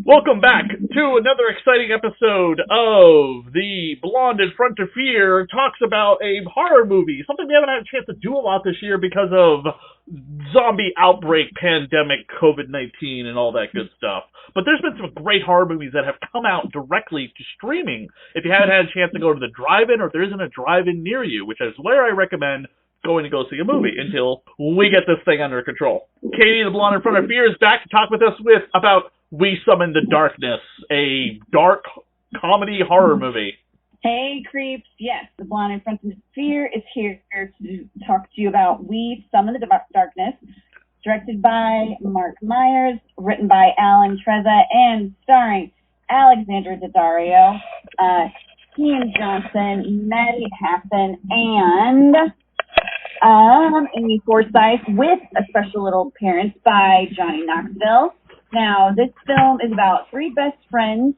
Welcome back to another exciting episode of The Blonde in Front of Fear talks about a horror movie, something we haven't had a chance to do a lot this year because of zombie outbreak, pandemic, COVID-19, and all that good stuff. But there's been some great horror movies that have come out directly to streaming. If you haven't had a chance to go to the drive-in, or if there isn't a drive-in near you, which is where I recommend going to go see a movie until we get this thing under control. Cati the Blonde in Front of Fear is back to talk with us about We Summon the Darkness, a dark comedy horror movie. Hey, creeps. Yes, the Blonde in Front of Fear is here to talk to you about We Summon the Darkness, directed by Mark Myers, written by Alan Trezza, and starring Alexandra Daddario, Ian Johnson, Maddie Hassan, and Amy Forsyth, with a special little appearance by Johnny Knoxville. Now, this film is about three best friends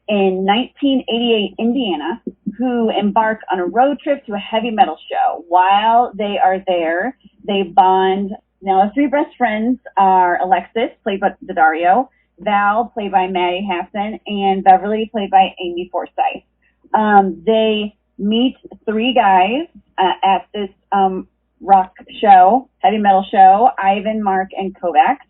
in 1988 Indiana who embark on a road trip to a heavy metal show. While they are there, they bond. Now, the three best friends are Alexis, played by Daddario, Val, played by Maddie Hassan, and Beverly, played by Amy Forsyth. They meet three guys at this rock show, heavy metal show, Ivan, Mark, and Kovacs.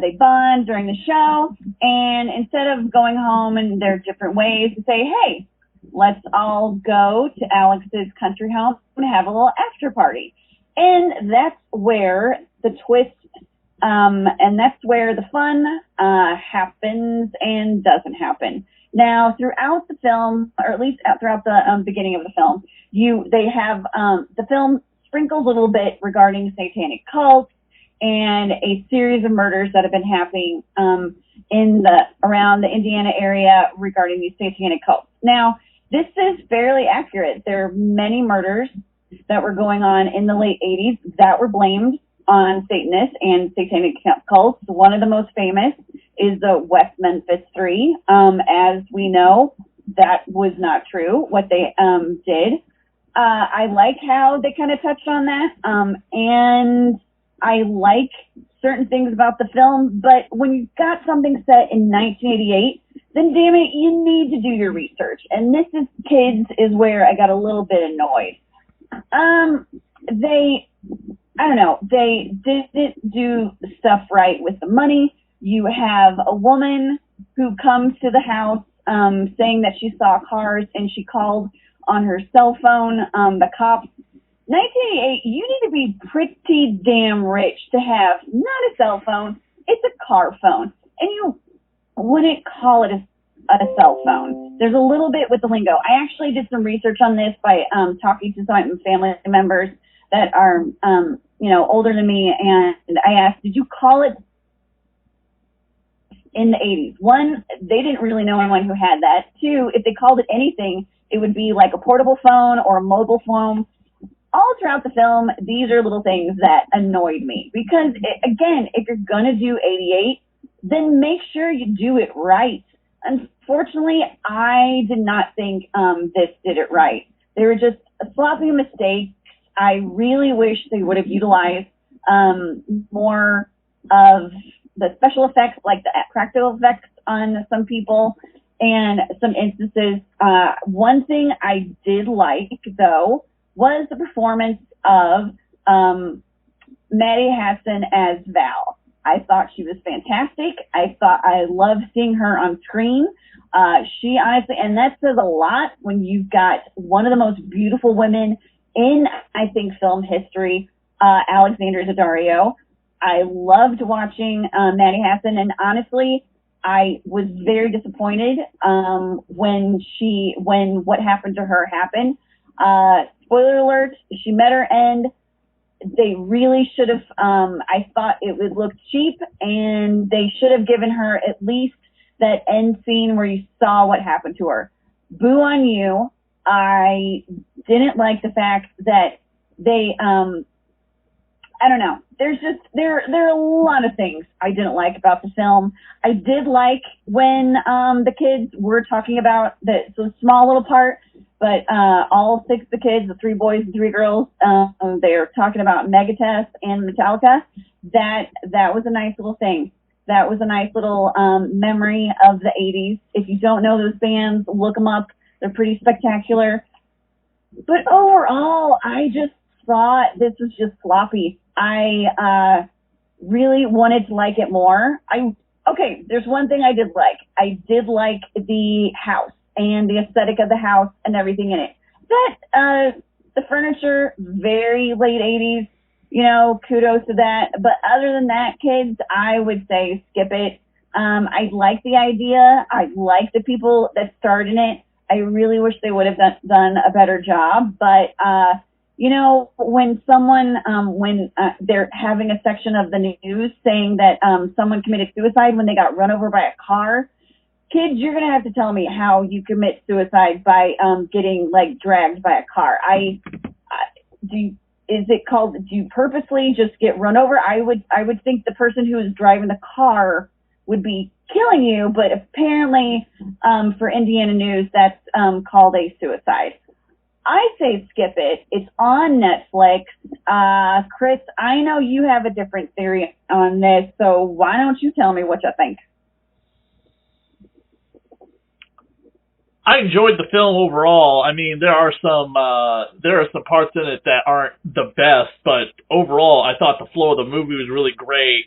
They bond during the show, and instead of going home in their different ways, they say, hey, let's all go to Alex's country home and have a little after party. And that's where the twist, and that's where the fun happens and doesn't happen. Now, throughout the film, or at least throughout the beginning of the film, the film sprinkles a little bit regarding satanic cults and a series of murders that have been happening around the Indiana area regarding these satanic cults. Now, this is fairly accurate. There are many murders that were going on in the late 80s that were blamed on Satanists and satanic cults. One of the most famous is the West Memphis 3. As we know, that was not true, what they did. I like how they kind of touched on that, and I like certain things about the film, but when you've got something set in 1988, then damn it, you need to do your research. And this is kids is where I got a little bit annoyed. They didn't do stuff right with the money. You have a woman who comes to the house saying that she saw cars, and she called on her cell phone, the cops. 1988, you need to be pretty damn rich to have not a cell phone, it's a car phone. And you wouldn't call it a cell phone. There's a little bit with the lingo. I actually did some research on this by talking to some of my family members that are, older than me, and I asked, did you call it in the 80s? One, they didn't really know anyone who had that. Two, if they called it anything, it would be like a portable phone or a mobile phone. All throughout the film, these are little things that annoyed me because, again, if you're going to do 88, then make sure you do it right. Unfortunately, I did not think this did it right. They were just sloppy mistakes. I really wish they would have utilized more of the special effects, like the practical effects on some people and some instances. One thing I did like, though, was the performance of Maddie Hassan as Val. I thought she was fantastic. I loved seeing her on screen. She honestly, and that says a lot when you've got one of the most beautiful women in, I think, film history, Alexandra Daddario. I loved watching Maddie Hassan, and honestly, I was very disappointed when what happened to her happened. Spoiler alert, she met her end. They really should have, I thought it would look cheap, and they should have given her at least that end scene where you saw what happened to her. Boo on you. I didn't like the fact that they, I don't know. There are a lot of things I didn't like about the film. I did like when the kids were talking about it's a small little part, but all six of the kids, the three boys and three girls, they're talking about Megadeth and Metallica. That was a nice little thing. That was a nice little memory of the 80s. If you don't know those bands, look them up. They're pretty spectacular. But overall, I just thought this was just sloppy. I really wanted to like it more. Okay, there's one thing I did like. I did like the house and the aesthetic of the house and everything in it. The furniture, very late 80s, you know, kudos to that. But other than that, kids, I would say skip it. I like the idea. I like the people that starred in it. I really wish they would have done a better job. But, you know, when someone, they're having a section of the news saying that someone committed suicide when they got run over by a car, kids, you're going to have to tell me how you commit suicide by getting, like, dragged by a car. Is it called, do you purposely just get run over? I would think the person who is driving the car would be killing you, but apparently for Indiana news, that's called a suicide. I say skip it. It's on Netflix. Chris, I know you have a different theory on this, so why don't you tell me what you think? I enjoyed the film overall. I mean, there are some parts in it that aren't the best, but overall, I thought the flow of the movie was really great.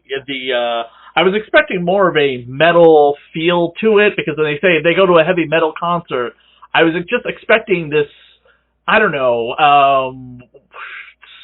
I was expecting more of a metal feel to it, because when they go to a heavy metal concert, I was just expecting this, I don't know,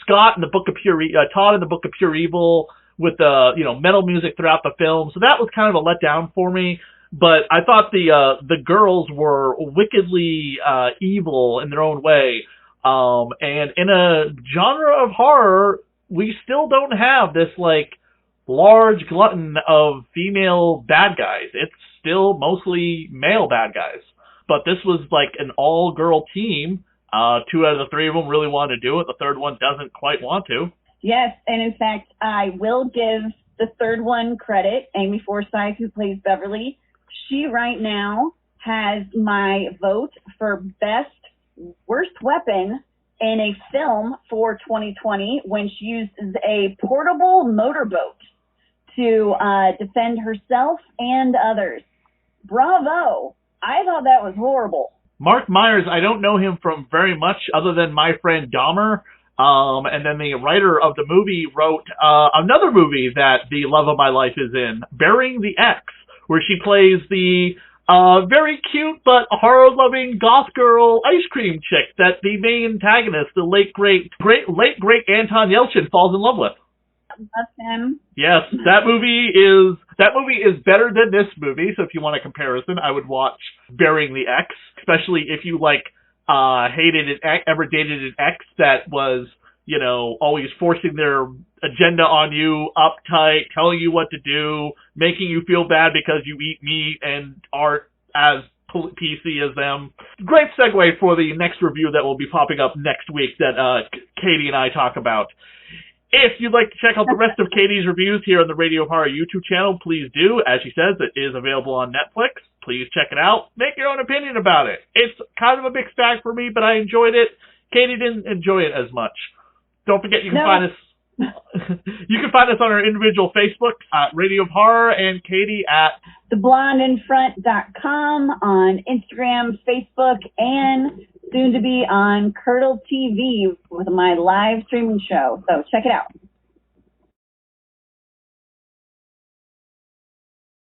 Todd in the Book of Pure Evil with metal music throughout the film. So that was kind of a letdown for me. But I thought the girls were wickedly evil in their own way. And in a genre of horror, we still don't have this like large glutton of female bad guys. It's still mostly male bad guys. But this was like an all-girl team. 2 out of the 3 of them really want to do it. The third one doesn't quite want to. Yes, and in fact, I will give the third one credit. Amy Forsyth, who plays Beverly, she right now has my vote for best worst weapon in a film for 2020 when she uses a portable motorboat to defend herself and others. Bravo. I thought that was horrible. Mark Myers, I don't know him from very much other than My Friend Dahmer. And then the writer of the movie wrote another movie that the love of my life is in, Burying the Ex, where she plays the very cute but horror-loving goth girl ice cream chick that the main antagonist, the late great Anton Yelchin, falls in love with. That's him. Yes, that movie is better than this movie. So if you want a comparison, I would watch Burying the Ex, especially if you ever dated an ex that was, always forcing their agenda on you, uptight, telling you what to do, making you feel bad because you eat meat and aren't as PC as them. Great segue for the next review that will be popping up next week that Katie and I talk about. If you'd like to check out the rest of Katie's reviews here on the Radio of Horror YouTube channel, please do. As she says, it is available on Netflix. Please check it out. Make your own opinion about it. It's kind of a mixed bag for me, but I enjoyed it. Katie didn't enjoy it as much. Don't forget you can find us. You can find us on our individual Facebook at Radio of Horror, and Katie at theblondeinfront.com on Instagram, Facebook, and soon to be on Curdle TV with my live streaming show. So check it out.